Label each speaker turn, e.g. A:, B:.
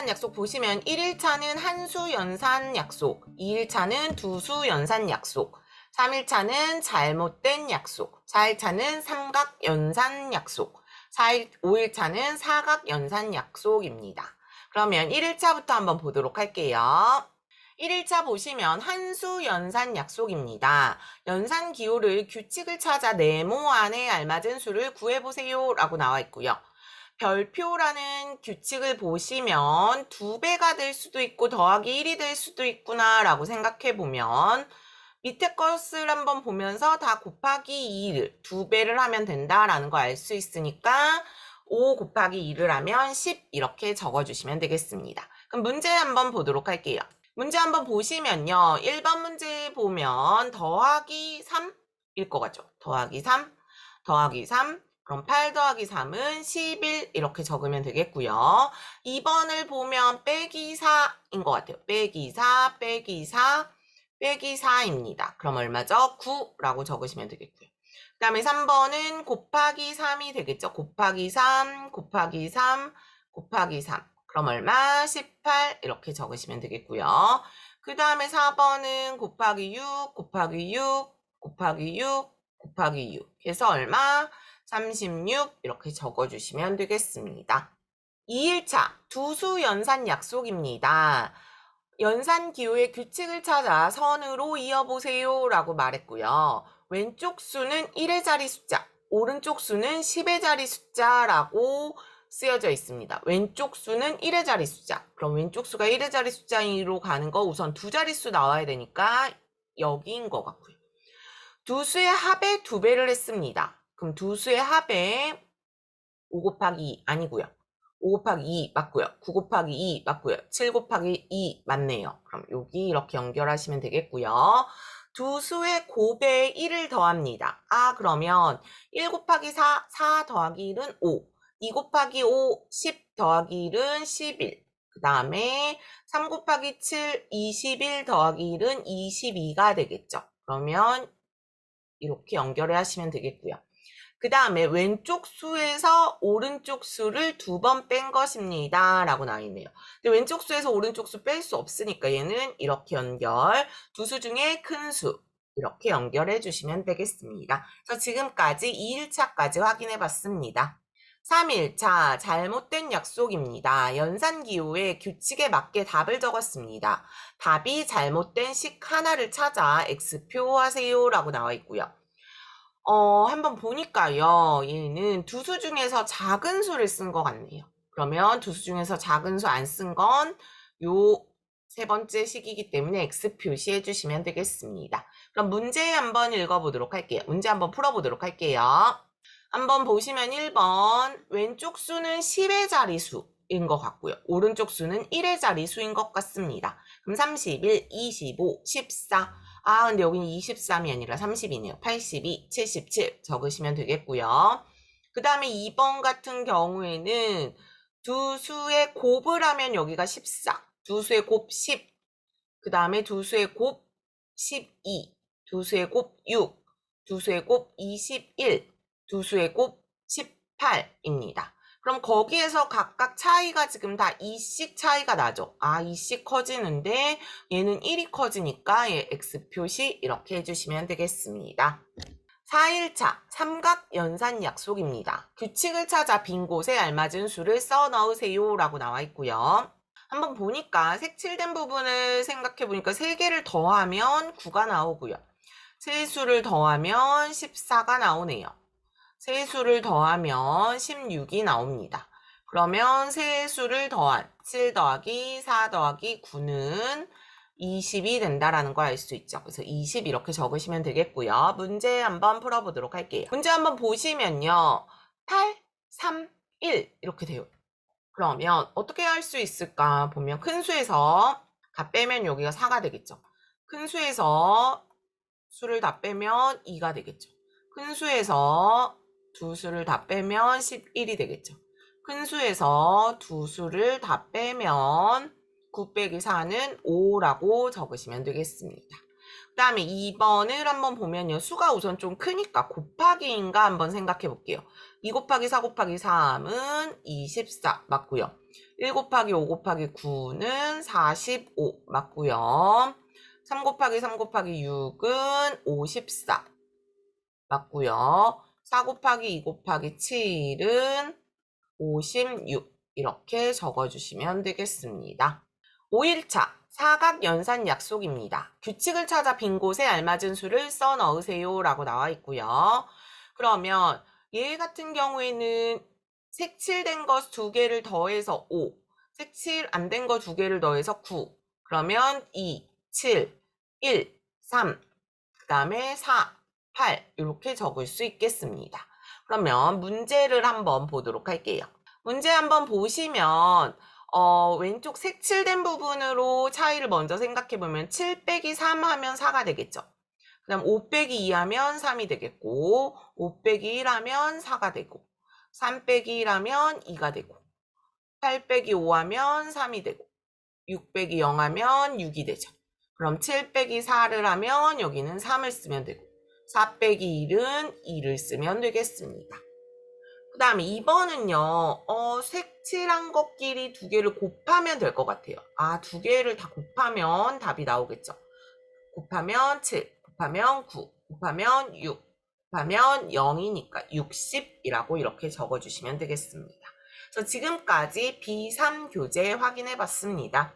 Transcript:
A: 약속 보시면 1일차는 한수 연산 약속, 2일차는 두수 연산 약속, 3일차는 잘못된 약속, 4일차는 삼각 연산 약속, 5일차는 사각 연산 약속입니다. 그러면 1일차부터 한번 보도록 할게요. 1일차 보시면 한수 연산 약속입니다. 연산 기호를 규칙을 찾아 네모 안에 알맞은 수를 구해보세요 라고 나와 있고요. 별표라는 규칙을 보시면 2배가 될 수도 있고 더하기 1이 될 수도 있구나 라고 생각해 보면 밑에 것을 한번 보면서 다 곱하기 2를 2배를 하면 된다라는 걸 알 수 있으니까 5 곱하기 2를 하면 10 이렇게 적어주시면 되겠습니다. 그럼 문제 한번 보도록 할게요. 문제 한번 보시면요. 1번 문제 보면 더하기 3일 것 같죠? 더하기 3, 더하기 3, 그럼 8 더하기 3은 11 이렇게 적으면 되겠고요. 2번을 보면 빼기 4인 것 같아요. 빼기 4, 빼기 4, 빼기 4입니다. 그럼 얼마죠? 9라고 적으시면 되겠고요. 그 다음에 3번은 곱하기 3이 되겠죠. 곱하기 3, 곱하기 3, 곱하기 3. 그럼 얼마? 18 이렇게 적으시면 되겠고요. 그 다음에 4번은 곱하기 6, 곱하기 6, 곱하기 6, 곱하기 6. 해서 얼마? 36 이렇게 적어주시면 되겠습니다. 2일차 두수 연산 약속입니다. 연산 기호의 규칙을 찾아 선으로 이어보세요 라고 말했고요. 왼쪽 수는 1의 자리 숫자, 오른쪽 수는 10의 자리 숫자라고 쓰여져 있습니다. 왼쪽 수는 1의 자리 숫자. 그럼 왼쪽 수가 1의 자리 숫자로 가는 거 우선 두 자릿수 나와야 되니까 여기인 것 같고요. 두 수의 합에 2배를 했습니다. 그럼 두 수의 합에 5 곱하기 2 아니고요. 5 곱하기 2 맞고요. 9 곱하기 2 맞고요. 7 곱하기 2 맞네요. 그럼 여기 이렇게 연결하시면 되겠고요. 두 수의 곱에 1을 더합니다. 그러면 1 곱하기 4, 4 더하기 1은 5. 2 곱하기 5, 10 더하기 1은 11. 그 다음에 3 곱하기 7, 21 더하기 1은 22가 되겠죠. 그러면 이렇게 연결을 하시면 되겠고요. 그 다음에 왼쪽 수에서 오른쪽 수를 2번 뺀 것입니다. 라고 나와 있네요. 근데 왼쪽 수에서 오른쪽 수 뺄 수 없으니까 얘는 이렇게 연결, 두 수 중에 큰 수 이렇게 연결해 주시면 되겠습니다. 그래서 지금까지 2일차까지 확인해 봤습니다. 3일차 잘못된 약속입니다. 연산기호의 규칙에 맞게 답을 적었습니다. 답이 잘못된 식 하나를 찾아 X표 하세요 라고 나와 있고요. 한번 보니까요. 얘는 두 수 중에서 작은 수를 쓴 것 같네요. 그러면 두 수 중에서 작은 수 안 쓴 건 요 세 번째 식이기 때문에 X 표시해 주시면 되겠습니다. 그럼 문제 한번 읽어보도록 할게요. 문제 한번 풀어보도록 할게요. 한번 보시면 1번 왼쪽 수는 10의 자리수인 것 같고요. 오른쪽 수는 1의 자리수인 것 같습니다. 그럼 31, 25, 14. 근데 여기는 23이 아니라 30이네요. 82, 77 적으시면 되겠고요. 그 다음에 2번 같은 경우에는 두 수의 곱을 하면 여기가 14, 두 수의 곱 10, 그 다음에 두 수의 곱 12, 두 수의 곱 6, 두 수의 곱 21, 두 수의 곱 18입니다. 그럼 거기에서 각각 차이가 지금 다 2씩 차이가 나죠. 2씩 커지는데 얘는 1이 커지니까 얘 X 표시 이렇게 해주시면 되겠습니다. 4일차 삼각 연산 약속입니다. 규칙을 찾아 빈 곳에 알맞은 수를 써 넣으세요 라고 나와 있고요. 한번 보니까 색칠된 부분을 생각해 보니까 3개를 더하면 9가 나오고요. 세수를 더하면 14가 나오네요. 세수를 더하면 16이 나옵니다. 그러면 세수를 더한 7 더하기 4 더하기 9는 20이 된다라는 걸 알 수 있죠. 그래서 20 이렇게 적으시면 되겠고요. 문제 한번 풀어보도록 할게요. 문제 한번 보시면요. 8, 3, 1 이렇게 돼요. 그러면 어떻게 할 수 있을까 보면 큰 수에서 다 빼면 여기가 4가 되겠죠. 큰 수에서 수를 다 빼면 2가 되겠죠. 큰 수에서 두 수를 다 빼면 11이 되겠죠. 큰 수에서 두 수를 다 빼면 9 빼기 4는 5라고 적으시면 되겠습니다. 그 다음에 2번을 한번 보면요. 수가 우선 좀 크니까 곱하기인가 한번 생각해 볼게요. 2 곱하기 4 곱하기 3은 24 맞고요. 1 곱하기 5 곱하기 9는 45 맞고요. 3 곱하기 3 곱하기 6은 54 맞고요. 4 곱하기 2 곱하기 7은 56 이렇게 적어주시면 되겠습니다. 5일차 사각 연산 약속입니다. 규칙을 찾아 빈 곳에 알맞은 수를 써 넣으세요 라고 나와 있고요. 그러면 얘 같은 경우에는 색칠된 것 2개를 더해서 5, 색칠 안 된 거 2개를 더해서 9, 그러면 2, 7, 1, 3, 그 다음에 4, 8 이렇게 적을 수 있겠습니다. 그러면 문제를 한번 보도록 할게요. 문제 한번 보시면 왼쪽 색칠된 부분으로 차이를 먼저 생각해보면 7 빼기 3 하면 4가 되겠죠. 그 다음 5 빼기 2 하면 3이 되겠고 5 빼기 1 하면 4가 되고 3 빼기 1 하면 2가 되고 8 빼기 5 하면 3이 되고 6 빼기 0 하면 6이 되죠. 그럼 7 빼기 4를 하면 여기는 3을 쓰면 되고 4 빼기 1은 2를 쓰면 되겠습니다. 그 다음에 2번은요, 색칠한 것끼리 2개를 곱하면 될 것 같아요. 2개를 다 곱하면 답이 나오겠죠. 곱하면 7, 곱하면 9, 곱하면 6, 곱하면 0이니까 60이라고 이렇게 적어주시면 되겠습니다. 그래서 지금까지 B3 교재 확인해 봤습니다.